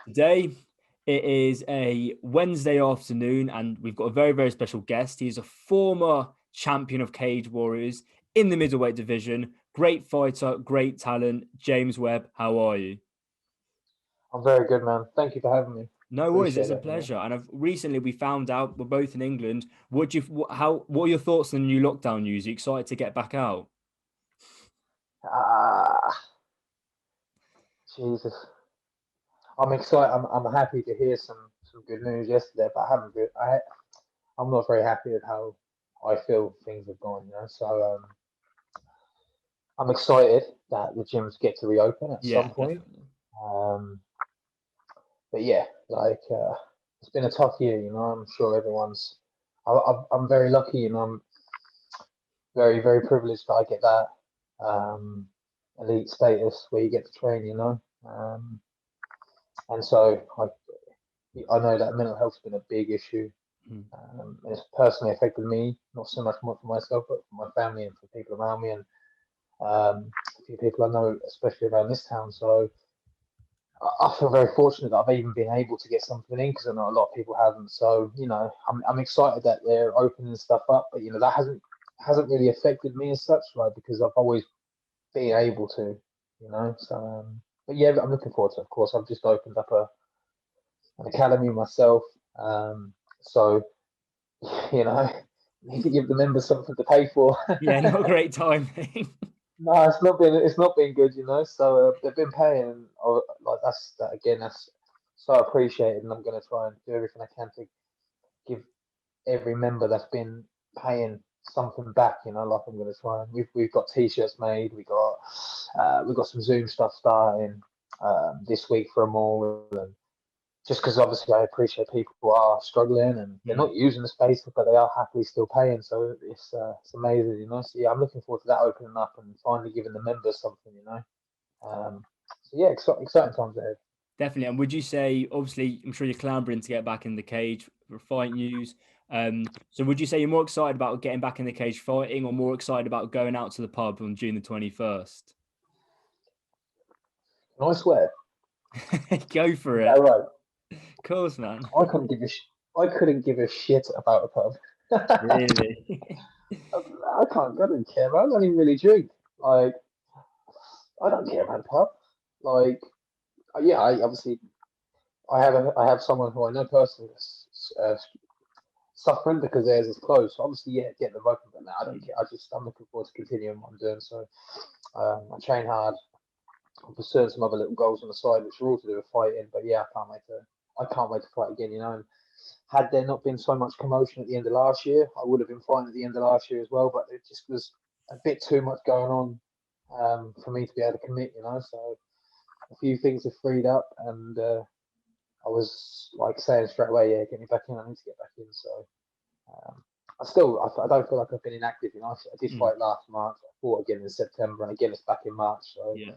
Today, it is a Wednesday afternoon, and we've got a very, very special guest. He is a former champion of Cage Warriors in the middleweight division. Great fighter, great talent. James Webb, how are you? I'm very good, man. Thank you for having me. No worries, it's Appreciate a it. pleasure. And recently we found out we're both in England. What are your thoughts on the new lockdown news? Are you excited to get back out? Ah, Jesus. I'm excited. I'm happy to hear some good news yesterday, but I haven't. I'm not very happy with how I feel things have gone. So I'm excited that the gyms get to reopen at some Yeah, point. definitely. Um, but yeah, it's been a tough year. I'm sure everyone's. I'm very lucky. I'm very privileged that I get that um, elite status where you get to train. And so I know that mental health's been a big issue. Mm. It's personally affected me, not so much more for myself, but for my family and for people around me and a few people I know, especially around this town. So I feel very fortunate that I've even been able to get something in because I know a lot of people haven't. So I'm excited that they're opening stuff up, but that hasn't really affected me as such, right? Because I've always been able to, So, but yeah, I'm looking forward to it. Of course, I've just opened up an academy myself. Um, so, you know, need to give the members something to pay for. Yeah, not a great timing. No, it's not been good. So they've been paying, and like that again. That's so appreciated, and I'm going to try and do everything I can to give every member that's been paying something back. Like I'm going to try and we've got t-shirts made. We got some Zoom stuff starting this week for more, and just because obviously I appreciate people are struggling and they're Mm. not using the space, but they are happily still paying. So it's amazing. So yeah, I'm looking forward to that opening up and finally giving the members something. So yeah, exciting times ahead. Definitely. And would you say, obviously, I'm sure you're clamoring to get back in the cage for fight news. So would you say you're more excited about getting back in the cage fighting or more excited about going out to the pub on June the 21st? Can I swear? Go for Is it. that right? Of course, man. I couldn't give a I couldn't give a shit about a pub. Really? I don't care. I don't even really drink. Like I don't care about a pub. Like yeah, I obviously I have someone who I know personally that's suffering because theirs is closed. So obviously, yeah, get them open, but now I don't care. I'm looking forward to continuing what I'm doing. So I train hard. I'm pursuing some other little goals on the side, which are all to do with fighting. But yeah, I can't wait to fight again. And had there not been so much commotion at the end of last year, I would have been fighting at the end of last year as well. But it just was a bit too much going on for me to be able to commit. So a few things have freed up, and I was like saying straight away, yeah, get me back in. I need to get back in. So um, I don't feel like I've been inactive. I did Mm, fight last March. I fought again in September, and again it's back in March. So yeah.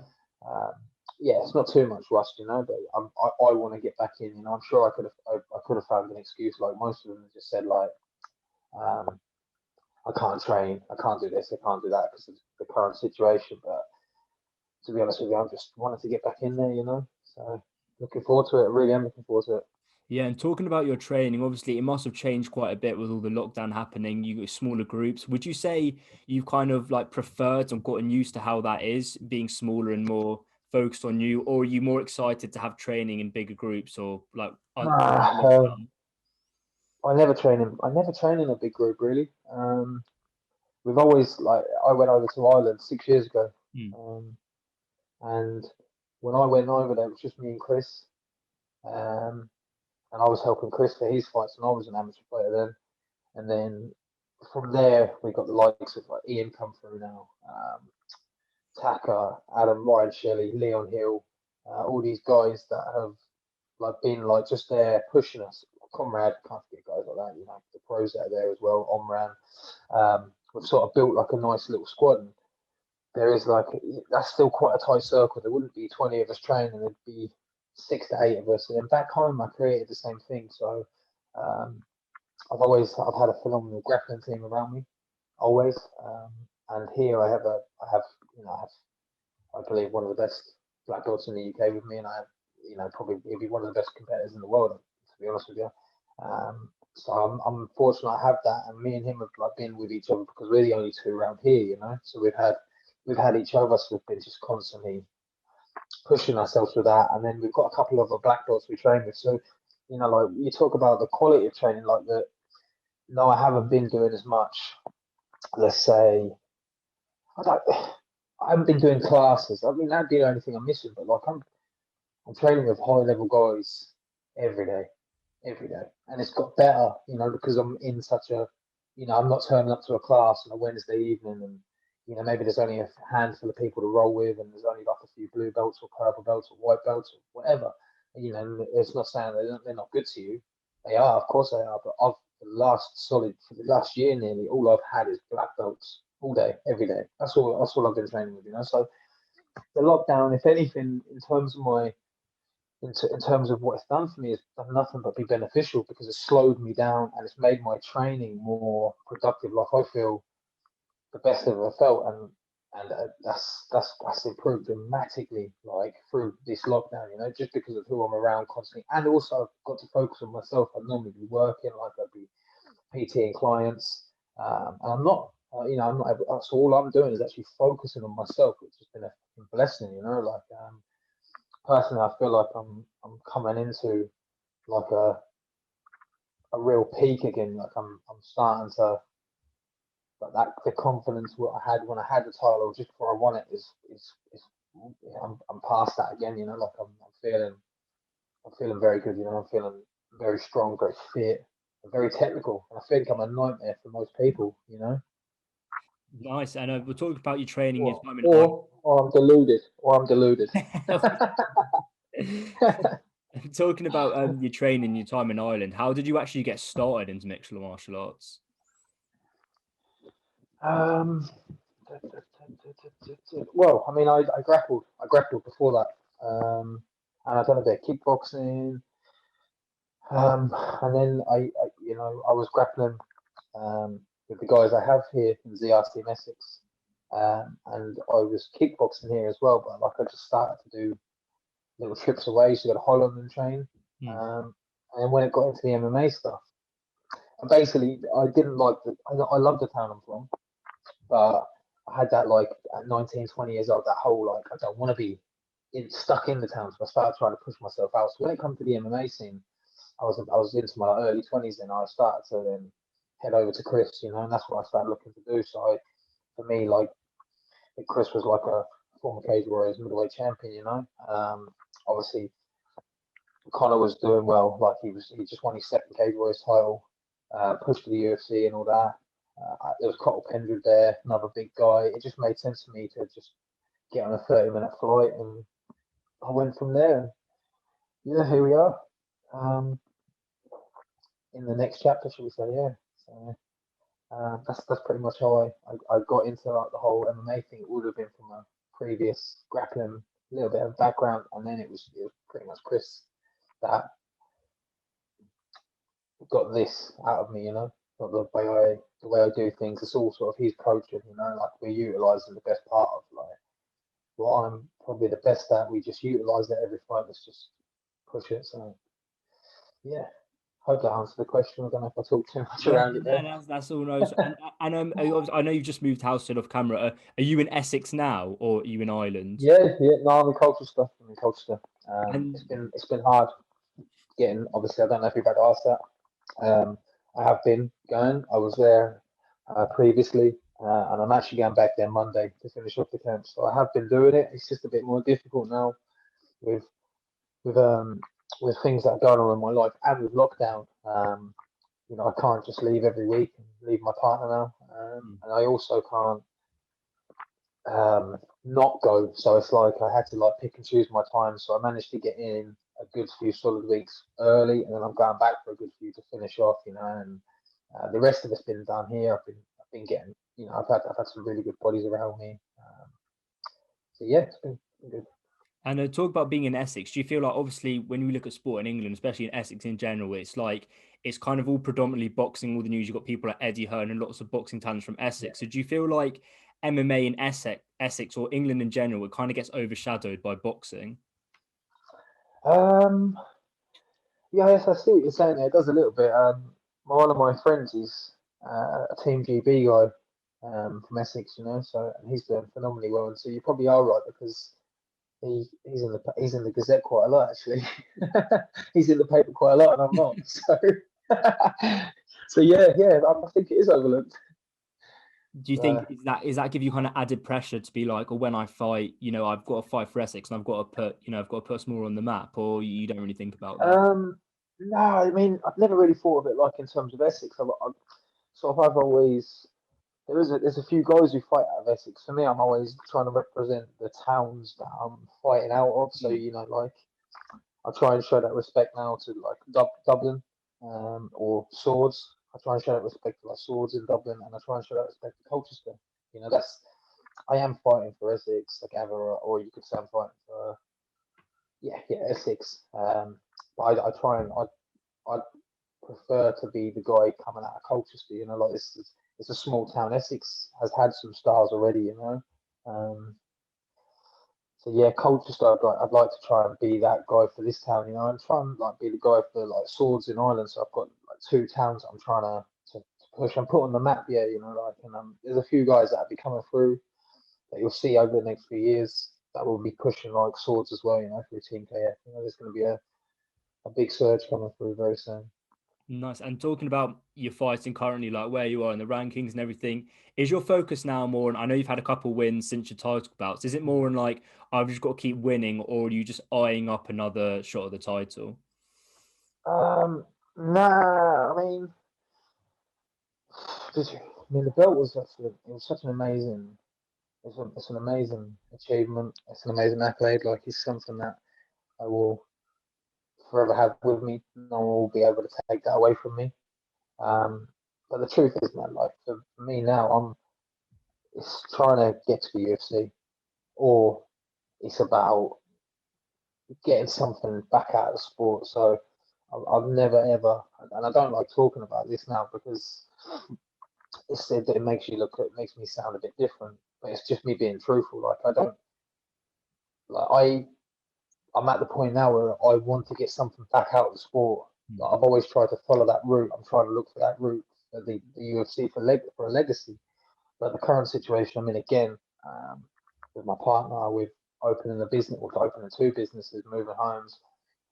um, yeah, it's not too much rust. But I want to get back in. I'm sure I could have found an excuse like most of them just said like um, I can't train, I can't do this, I can't do that because of the current situation. But to be honest with you, I just wanted to get back in there. So looking forward to it. I really am looking forward to it. Yeah, and talking about your training, obviously it must have changed quite a bit with all the lockdown happening. You got smaller groups. Would you say you've kind of like preferred and gotten used to how that is, being smaller and more focused on you, or are you more excited to have training in bigger groups or like during Nah, the lockdown? I never train in a big group really. We've always like I went over to Ireland 6 years ago, Mm. um, and when I went over there, it was just me and Chris, um, and I was helping Chris for his fights, and I was an amateur fighter then. And then from there, we got the likes of like Ian come through now, Taka, Adam, Ryan Shelley, Leon Hill, all these guys that have like been like just there pushing us. Comrade, can't forget guys like that. The pros that are there as well. Omran, we've sort of built like a nice little squad. And there is like that's still quite a tight circle. There wouldn't be 20 of us training. There'd be 6 to 8 of us. And then back home, I created the same thing. So um, I've had a phenomenal grappling team around me always. And here I have I believe one of the best black belts in the UK with me, and I have probably he'll be one of the best competitors in the world, to be honest with you. So I'm fortunate I have that, and me and him have like been with each other because we're the only two around here, So we've had each other, so we've been just constantly pushing ourselves with that. And then we've got a couple of other black belts we train with. So, like you talk about the quality of training, like that. No, I haven't been doing as much. Let's say I haven't been doing classes. I mean, that'd be the only thing I'm missing. But like I'm training with high level guys every day, and it's got better, because I'm in such a, I'm not turning up to a class on a Wednesday evening, and maybe there's only a handful of people to roll with, and there's only like a few blue belts or purple belts or white belts or whatever. And it's not saying they're not good to you. They are, of course they are. But for the last year nearly, all I've had is black belts all day, every day. That's all I've been training with, So the lockdown, if anything, in terms of what it's done for me, it's done nothing but be beneficial because it's slowed me down and it's made my training more productive. Like I feel the best I've ever felt, and that's improved dramatically, like through this lockdown. Just because of who I'm around constantly, and also I've got to focus on myself. I'd normally be working, like I'd be PTing clients, and I'm not. I'm not. So all I'm doing is actually focusing on myself, which has been a blessing. Like personally, I feel like I'm coming into like a real peak again. Like I'm starting to. But the confidence what I had when I had the title just before I won it is I'm past that again. Like I'm feeling very good. I'm feeling very strong, very fit, and very technical. And I think I'm a nightmare for most people. Nice. And we're talking about your training, your time in or I'm deluded. Talking about your training, your time in Ireland, how did you actually get started into mixed martial arts? Well, I mean, I grappled before that, and I've done a bit of kickboxing, and then I was grappling with the guys I have here in ZRC in Essex, and I was kickboxing here as well. But like I just started to do little trips away, so you got to Holland and train, and then when it got into the MMA stuff, and basically I didn't like I love the town I'm from. But I had that like at 19, 20 years old, that whole like I don't want to be stuck in the town. So I started trying to push myself out. So when it comes to the MMA scene, I was into my early 20s, and I started to then head over to Chris, and that's what I started looking to do. So for me, like Chris was like a former Cage Warriors middleweight champion, obviously Connor was doing well, like he just won his second Cage Warriors title, pushed to the UFC and all that. There was Cottle Pendred there, another big guy. It just made sense to me to just get on a 30-minute flight, and I went from there. Yeah, here we are. In the next chapter, shall we say? Yeah. So that's pretty much how I got into like the whole MMA thing. It would have been from a previous grappling, a little bit of background, and then it was pretty much Chris that got this out of me. Not the way I do things. It's all sort of his coaching, like we're utilising the best part of like what I'm probably the best at. We just utilise it every fight. Let's just push it. So yeah, hope that answered the question. I don't know if I talked too much around it there. That's all nice. And I know you've just moved house off camera. Are you in Essex now, or are you in Ireland? Yeah. No, I'm in Colchester. And It's been hard getting. Obviously, I don't know if you've had to ask that. I have been going. I was there previously, and I'm actually going back there Monday to finish off the camp. So I have been doing it. It's just a bit more difficult now with with things that are going on in my life and with lockdown. I can't just leave every week and leave my partner now, and I also can't not go. So it's like I had to like pick and choose my time. So I managed to get in a good few solid weeks early, and then I'm going back for a good few to finish off. And the rest of it's been done here. I've been getting, I've had some really good bodies around me. So yeah, it's been good. And talk about being in Essex. Do you feel like, obviously, when you look at sport in England, especially in Essex in general, it's like it's kind of all predominantly boxing. All the news, you've got people like Eddie Hearn and lots of boxing talents from Essex. So do you feel like MMA in Essex or England in general, it kind of gets overshadowed by boxing? Um, yeah, yes, I see what you're saying there. It does a little bit. One of my friends is a Team GB guy from Essex, you know, so and he's doing phenomenally well. And so you probably are right because he's in the Gazette quite a lot actually. He's in the paper quite a lot, and I'm not. So so yeah, I think it is overlooked. Do you think Uh, is that give you kind of added pressure to be like, or when I fight, you know, I've got to fight for Essex and I've got to put, you know, I've got to put us more on the map, or you don't really think about that? no, I mean I've never really thought of it like in terms of Essex. I've always there's a few guys who fight out of Essex. For me, I'm always trying to represent the towns that I'm fighting out of. So Mm. you know, like I try and show that respect now to like Dublin, or Swords. I try and show that respect to like Swords in Dublin, and I try and show that respect to Colchester. You know, that's I am fighting for Essex, like ever, or you could say I'm fighting for yeah, Essex. But I try and I prefer to be the guy coming out of Colchester. You know, like it's a small town. Essex has had some stars already. You know, so yeah, Colchester. I'd like to try and be that guy for this town. You know, and try and like be the guy for like Swords in Ireland. So I've got like two towns I'm trying to push and put on the map. Yeah, you know, like and there's a few guys that will be coming through that you'll see over the next few years that will be pushing like Swords as well. You know, through Team KF. You know, there's going to be a big surge coming through very soon. Nice. And talking about your fighting currently, like where you are in the rankings and everything, is your focus now more on, I know you've had a couple wins since your title bouts. Is it more on like, I've just got to keep winning, or are you just eyeing up another shot at the title? Nah, I mean, I mean, the belt was such an amazing, it's an amazing achievement. It's an amazing accolade. Like it's something that I will forever have with me. No one will be able to take that away from me. Um, but the truth is, man, like for me now, it's trying to get to the UFC, or it's about getting something back out of the sport. So I've never ever, and I don't like talking about this now because it's said that it makes me sound a bit different, but it's just me being truthful. Like I don't, like I'm at the point now where I want to get something back out of the sport. Mm. Like I've always tried to follow that route. I'm trying to look for that route for the UFC for a legacy. But the current situation I'm in again, with my partner, with opening a business, with opening two businesses, moving homes,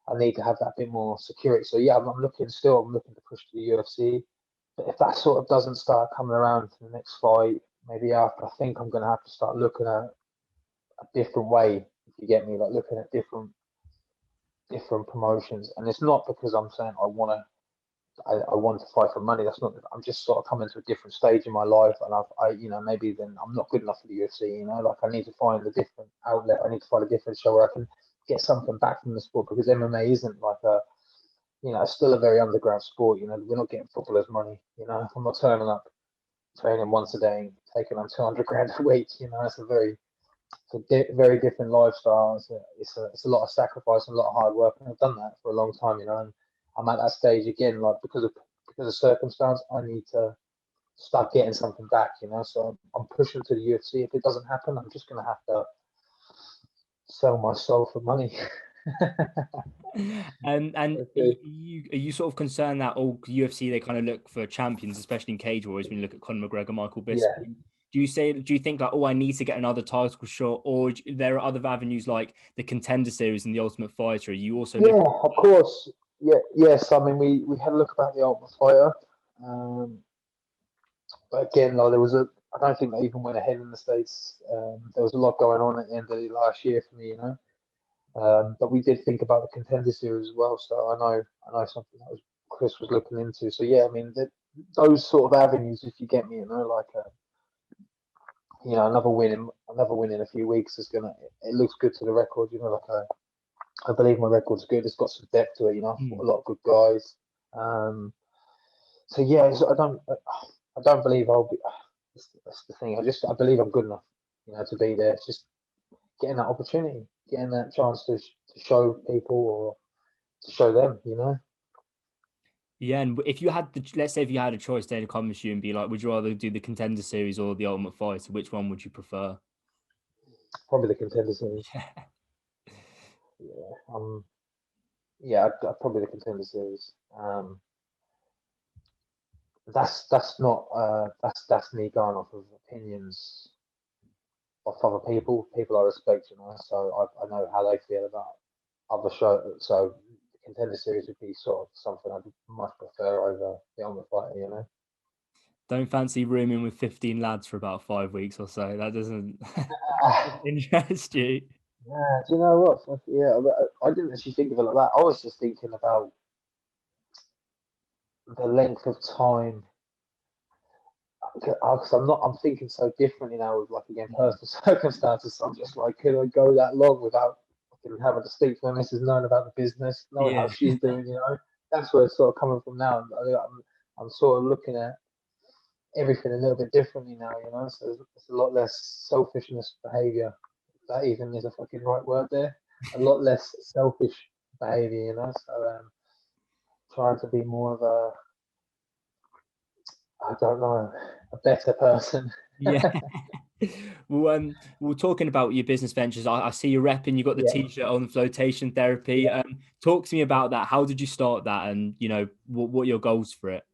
I need to have that bit more security. So yeah, I'm looking to push to the UFC. But if that sort of doesn't start coming around to the next fight, maybe after, I think I'm going to have to start looking at a different way. If you get me, like looking at different promotions. And it's not because I'm saying I want to fight for money. That's not. I'm just sort of coming to a different stage in my life, and you know, maybe then I'm not good enough for the UFC. You know, like I need to find a different outlet. I need to find a different show where I can get something back from the sport because MMA isn't like it's still a very underground sport. You know, we're not getting footballers' money. You know, I'm not turning up training once a day and taking on 200 grand a week. You know, very different lifestyle. It's a lot of sacrifice and a lot of hard work, and I've done that for a long time. You know, and I'm at that stage again, like because of circumstance, I need to start getting something back. You know, so I'm pushing to the UFC. If it doesn't happen, I'm just gonna have to sell my soul for money. And Okay. are you sort of concerned that all UFC they kind of look for champions, especially in cage wars when you look at Conor McGregor, Michael Yeah. Bisping? Do you think like, oh, I need to get another title shot, or there are other avenues like the Contender Series and the Ultimate Fighter? Are you also Yeah, looking of at that? course. Yeah, yes. I mean, we had a look about the Ultimate Fighter, um, but again, like there was a. I don't think they even went ahead in the states. There was a lot going on at the end of the last year for me, you know. But we did think about the Contender Series as well. So I know something that was Chris was looking into. So yeah, I mean, those sort of avenues, if you get me, you know, like another win in a few weeks is gonna. It looks good to the record, you know. I believe my record's good. It's got some depth to it, you know. I've Hmm. fought a lot of good guys. Um, so yeah, I don't believe I'll be. That's the thing. I believe I'm good enough, you know, to be there. It's just getting that opportunity, getting that chance to show people or to show them, you know. Yeah, and if you had the, let's say if you had a choice, Dana come to you and be like, would you rather do the Contender Series or the Ultimate Fighter? Which one would you prefer? Probably the Contender Series. Yeah. Yeah, yeah, probably the Contender Series. That's not that's me going off of opinions of other people I respect, So I know how they feel about other shows. So the Contender Series would be sort of something I'd much prefer over the Ultimate Fighter. Don't fancy rooming with 15 lads for about 5 weeks or so. That doesn't Ah, interest you. yeah, do you know what? Yeah, I didn't actually think of it like that. I was just thinking about the length of time because I'm thinking so differently now with like again personal circumstances. So I'm just like, could I go that long without fucking having to speak to my missus, knowing about the business, knowing how Yeah. she's doing? That's where it's sort of coming from now. I'm sort of looking at everything a little bit differently now. So it's a lot less selfishness behavior. If that even is a fucking right word there. A lot less selfish behavior. So trying to be more of a, I don't know, a better person. Yeah. We're talking about your business ventures. I see you repping. You got the Yeah. t-shirt on flotation therapy. Yeah. Talk to me about that. How did you start that, and what are your goals for it?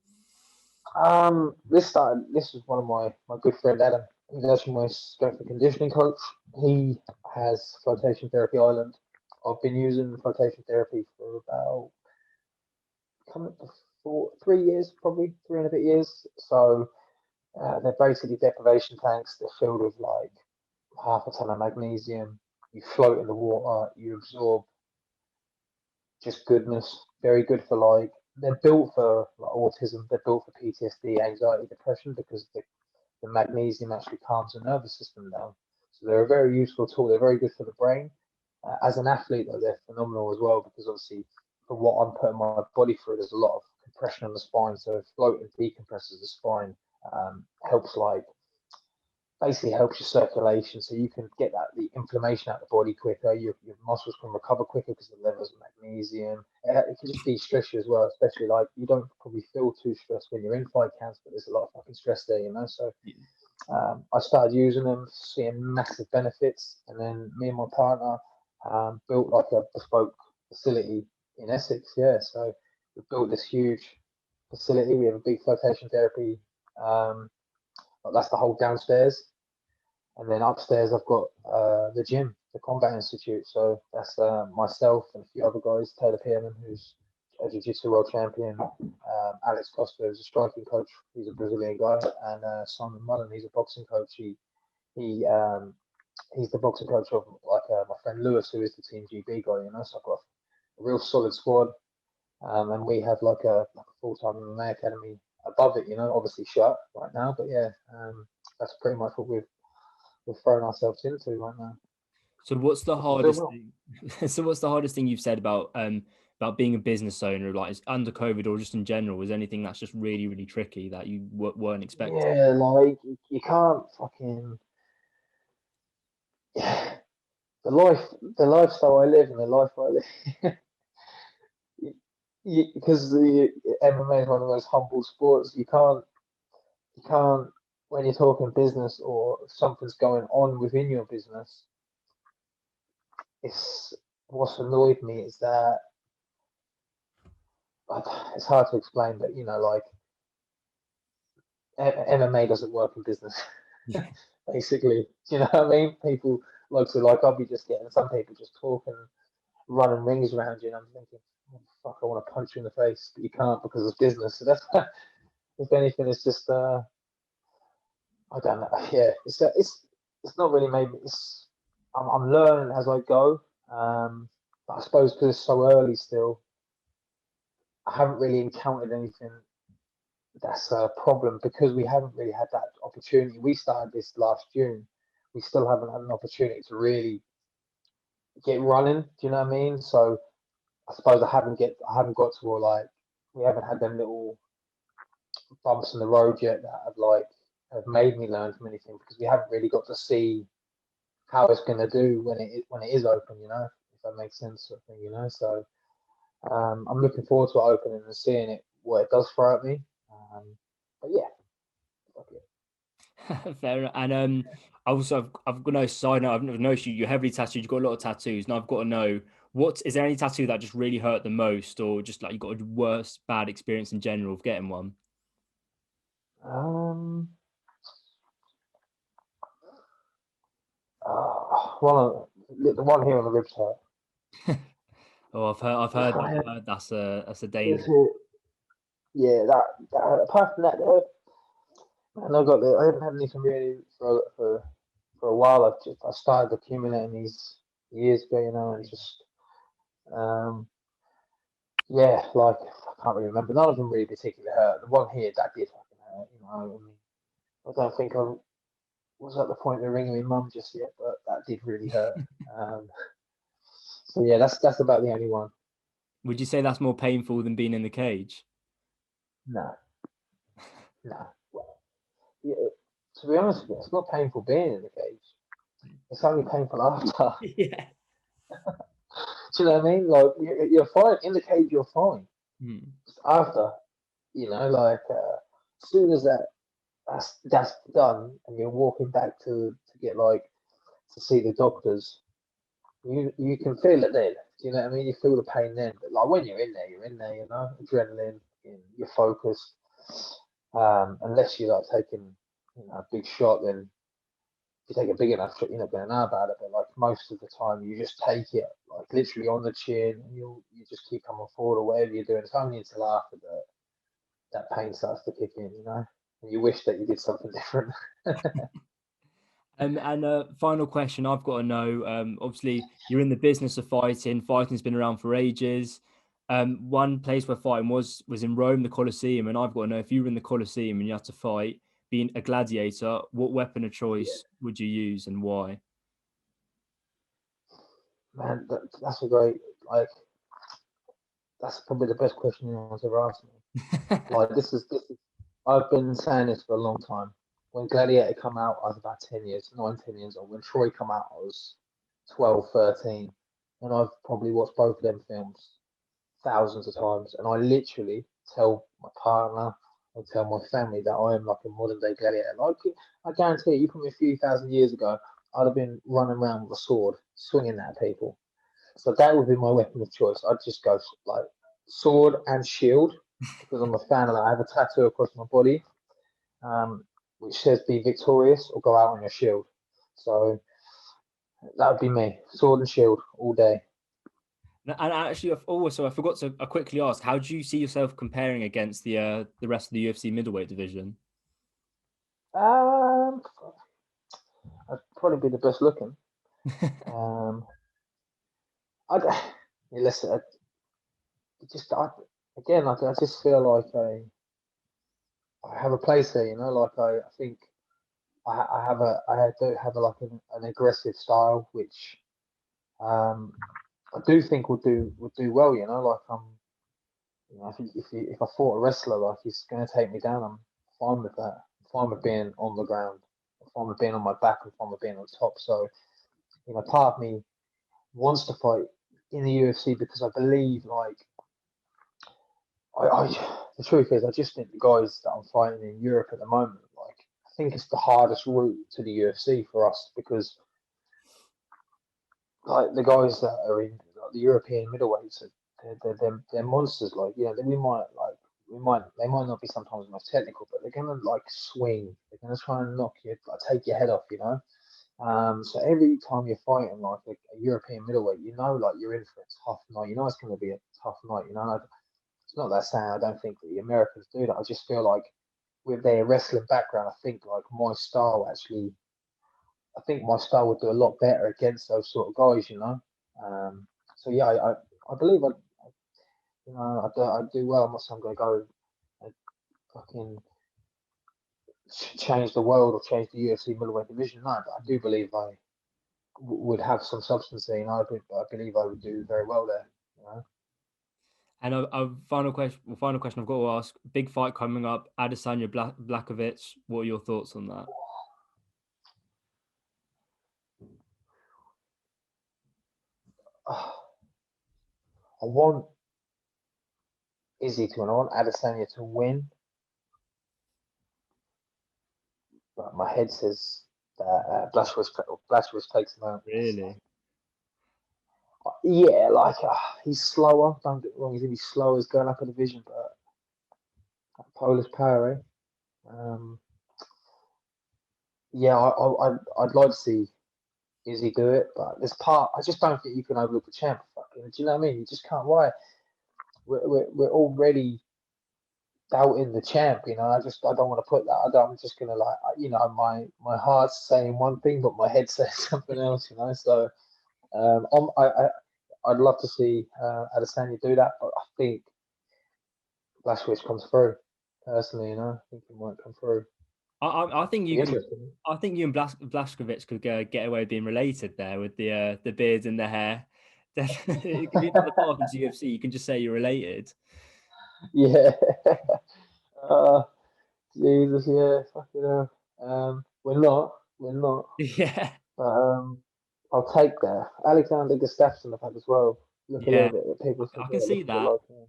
This was one of my good friend Adam. He's actually my strength and conditioning coach. He has Flotation Therapy Island. I've been using flotation therapy for about coming up to 3 years, probably 3 and a bit years. So they're basically deprivation tanks. They're filled with like half a ton of magnesium. You float in the water. You absorb just goodness. Very good for like they're built for like autism. They're built for PTSD, anxiety, depression because the magnesium actually calms the nervous system down. So they're a very useful tool. They're very good for the brain. As an athlete, though, they're phenomenal as well because obviously, for what I'm putting my body through, there's a lot of compression on the spine. So floating decompresses the spine, helps like basically helps your circulation, so you can get the inflammation out of the body quicker. Your muscles can recover quicker because of the levels of magnesium. It can just de-stress you as well, especially like you don't probably feel too stressed when you're in fight camps, but there's a lot of fucking stress there. So I started using them, seeing massive benefits, and then me and my partner built like a bespoke facility in Essex. Yeah, so we built this huge facility. We have a big flotation therapy. That's the whole downstairs, and then upstairs I've got the gym, the Combat Institute. So that's myself and a few other guys. Taylor Pearman, who's a jiu-jitsu world champion. Alex Costa, who's a striking coach. He's a Brazilian guy, and Simon Mullen, he's a boxing coach. He he's the boxing coach of like my friend Lewis, who is the Team GB guy. So I've got a real solid squad, and we have like a full-time MMA academy above it. Obviously shut right now, but yeah, that's pretty much what we're throwing ourselves into right now. So what's the Which is doing hardest well. thing? So what's the hardest thing you've said about being a business owner, like under COVID or just in general? Was anything that's just really, really tricky that you weren't expecting? Yeah, like you can't fucking the life, the lifestyle I live and the life I live. Because the MMA is one of those humble sports. You can't when you're talking business or something's going on within your business. It's what's annoyed me is that it's hard to explain, but like MMA doesn't work in business. Yeah. Basically, do you know what I mean? People like I'll be just getting some people just talking, running rings around you, and I'm thinking, oh, fuck, I want to punch you in the face, but you can't because it's business. So that's if anything, it's just I don't know. Yeah, it's not really made me. I'm learning as I go. But I suppose because it's so early still, I haven't really encountered anything that's a problem because we haven't really had that opportunity. We started this last June. We still haven't had an opportunity to really get running. Do you know what I mean? So I suppose I haven't got to all like we haven't had them little bumps in the road yet that have made me learn from anything because we haven't really got to see how it's going to do when it is open. If that makes sense, sort of thing. So I'm looking forward to it opening and seeing what it does throw at me. But yeah, fuck it. Fair enough. And also I've got no side note. I've never noticed you're heavily tattooed. You've got a lot of tattoos. Now I've got to know What is there any tattoo that just really hurt the most, or just like you got a worst bad experience in general of getting one? Um, well, the one here on the ribs hurt. Oh, I've heard that's a It's, danger. yeah, that apart from that, man, I haven't had anything really for a while. I started accumulating these years ago, and just um, yeah, like I can't really remember. None of them really particularly hurt. The one here that did fucking hurt. I mean, I don't think I was at the point of ringing my mum just yet, but that did really hurt. Um, so yeah, that's about the only one. Would you say that's more painful than being in the cage? No, no. Well, yeah, to be honest with you, it's not painful being in the cage. It's only painful after. Yeah. Do you know what I mean? Like you're fine in the cage, you're fine. Hmm. Just after, like as soon as that's done, and you're walking back to get like to see the doctors, you can feel it then. Do you know what I mean? You feel the pain then, but like when you're in there, adrenaline, you're focused. Unless you're like taking a big shot, then if you take a big enough shot, you're not going to know about it. But like most of the time, you just take it like literally on the chin, and you just keep coming forward or whatever you're doing. It's only until after that pain starts to kick in. And you wish that you did something different. And final question I've got to know. Obviously, you're in the business of fighting. Fighting's been around for ages. One place where fighting was in Rome, the Colosseum, and I've got to know if you were in the Colosseum and you had to fight, being a gladiator, what weapon of Yeah, choice would you use and why? man, that's a great like that's probably the best question anyone's ever asked me. Like this is I've been saying this for a long time. When Gladiator come out, I was about 10 years, 9, 10 years old. When Troy come out, I was 12, 13. And I've probably watched both of them films thousands of times. And I literally tell my partner and tell my family that I am like a modern day gladiator. Like I guarantee you put me a few thousand years ago, I'd have been running around with a sword, swinging at people. So that would be my weapon of choice. I'd just go like sword and shield because I'm a fan of that. I have a tattoo across my body, um, which says "Be victorious" or "Go out on your shield." So that would be me, sword and shield all day. And actually, also I forgot to quickly ask, how do you see yourself comparing against the rest of the UFC middleweight division? Um, I'd probably be the best looking. Um, I yeah, listen, again, I just feel like I have a place there. Like I think I do have like an aggressive style, which I do think would do well. Like if I fought a wrestler, like he's going to take me down, I'm fine with that. I'm fine with being on the ground. I'm fine with being on my back. I'm fine with being on top. So part of me wants to fight in the UFC because I believe like the truth is, I just think the guys that I'm fighting in Europe at the moment, like, I think it's the hardest route to the UFC for us because, like, the guys that are in like, the European middleweights, they're monsters. Like, they might not be sometimes the most technical, but they're gonna like swing. They're gonna try and knock you, like, take your head off. So every time you're fighting like a European middleweight, like you're in for a tough night. You know it's going to be a tough night. It's not that saying I don't think that the Americans do that. I just feel like with their wrestling background, I think my style would do a lot better against those sort of guys. So yeah, I believe I do well. I'm not saying I'm going to go and fucking change the world or change the UFC middleweight division. No, but I do believe I would have some substance there. I believe I would do very well there. You know? And a final question I've got to ask: big fight coming up, Adesanya Blakovic. What are your thoughts on that? I want Izzy to win. I want Adesanya to win, but my head says that Blachowicz takes him out. Really? Yeah, like he's slower. Don't get me wrong, he's gonna be slow as going up a division, but Polish power, eh? Yeah, I'd like to see Izzy do it, but this part, I just don't think you can overlook the champ. Fucking, do you know what I mean? You just can't. Why? We're already doubting the champ. You know, I don't want to put that. I'm just gonna like, my heart's saying one thing, but my head says something else. You know, so I'd love to see Adesanya do that, but I think Blachowicz comes through. Personally, you know, I think he might come through. I think Be you can. interesting. I think you and Blazkowicz could get away with being related there with the beards and the hair. If you're not the path into UFC, you can just say you're related. Yeah. uh, Jesus, yeah, fucking hell. We're not. Yeah, But I'll take that. Alexander Gustafsson I've had as well. Look a yeah, little bit, people I forget. can see Look a bit that. like him.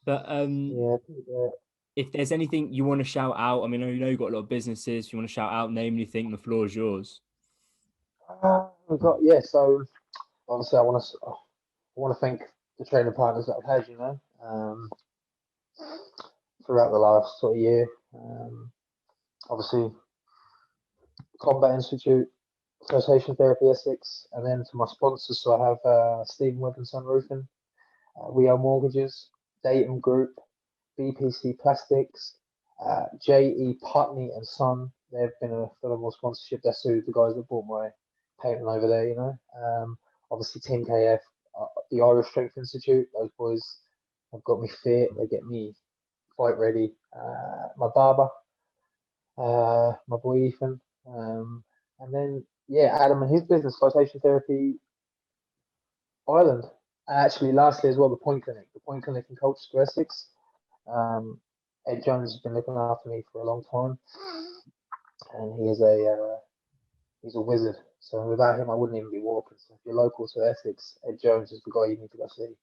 But Yeah, take that. if there's anything you want to shout out, I mean, I know you've got a lot of businesses. If you want to shout out, name anything, the floor is yours. We've got yeah. So obviously, I want to thank the training partners that I've had. You know, throughout the last sort of year. Obviously, Combat Institute, Association Therapy Essex, and then to my sponsors. So I have Stephen Webb and Son Roofing, We Are Mortgages, Datum Group, BPC Plastics, JE Putney and Son. They've been a phenomenal sponsorship. That's who the guys that bought my painting over there, you know. Obviously, Team KF, the Irish Strength Institute. Those boys have got me fit. They get me fight ready. My barber, my boy Ethan, and then yeah, Adam and his business, Flotation Therapy Ireland. Actually, lastly as well, the Point Clinic in Colchester, Essex. Um, Ed Jones has been looking after me for a long time, and he's a wizard. So without him, I wouldn't even be walking. So if you're local to Essex, Ed Jones is the guy you need to go see.